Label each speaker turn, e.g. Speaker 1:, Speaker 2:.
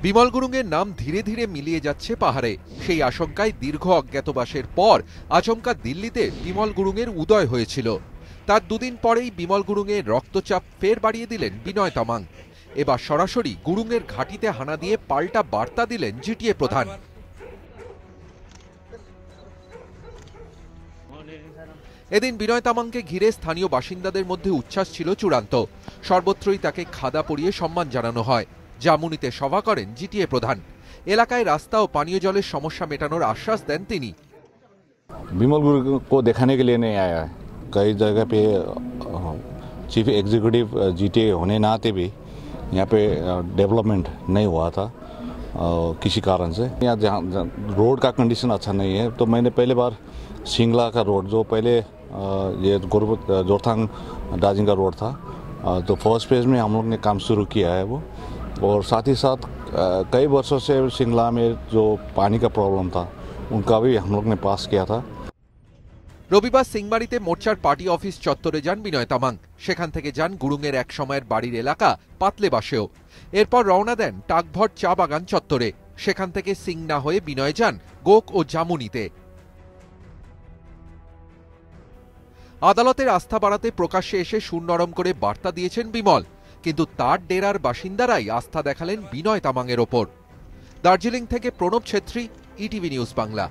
Speaker 1: বিমল গুরুংয়ের নাম ধীরে ধীরে মিলিয়ে যাচ্ছে পাহাড়ে। সেই আশঙ্কায় দীর্ঘ অজ্ঞাতবাসের পর আচমকা দিল্লিতে বিমল গুরুংয়ের উদয় হয়েছিল। তার দুদিন পরেই বিমল গুরুংয়ের রক্তচাপ ফের বাড়িয়ে দিলেন বিনয় তামাং। এবার সরাসরি গুরুংয়ের ঘাঁটিতে হানা দিয়ে পাল্টা বার্তা দিলেন জিটিএ প্রধান। এদিন বিনয় তামাংকে ঘিরে স্থানীয় বাসিন্দাদের মধ্যে উচ্ছ্বাস ছিল চূড়ান্ত। সর্বত্রই তাকে খাদা পরিয়ে সম্মান জানানো হয়। জামুনিতে সভা করেন জিটিএ প্রধান। এলাকায় রাস্তা ও পানীয় জলের সমস্যা মেটানোর আশ্বাস দেন তিনি।
Speaker 2: বিমल गुरु को दिखाने के लिए नहीं आया है। कई जगह पे चीफ एग्जीक्यूटिव जीटीए होने नाते भी यहाँ पे डेवलपमेंट नहीं हुआ था किसी कारण से। यहाँ जहाँ रोड का कंडीशन अच्छा नहीं है, तो मैंने पहले बार शिंगला का रोड जो पहले ये जोरथांग दार्जिलिंग का रोड था, तो फर्स्ट फेज में हम लोग ने काम शुरू किया है वो। और साथ ही साथ कई वर्षों से शिंगला में जो पानी का प्रॉब्लम था उनका भी हम लोग ने पास किया था।
Speaker 1: রবিবার সিংবাড়িতে মোর্চার পার্টি অফিস চত্বরে যান বিনয় তামাং। সেখান থেকে যান গুরুংয়ের এক সময়ের বাড়ির এলাকা পাতলেবাসেও। এরপর রওনা দেন টাকভর চা বাগান চত্বরে। সেখান থেকে সিংনা হয়ে বিনয় যান গোক ও জামুনিতে। আদালতের আস্থা বাড়াতে প্রকাশ্যে এসে সুর নরম করে বার্তা দিয়েছেন বিমল, কিন্তু তার ডেরার বাসিন্দারাই আস্থা দেখালেন বিনয় তামাংয়ের ওপর। দার্জিলিং থেকে প্রণব ছেত্রী, ইটিভি নিউজ বাংলা।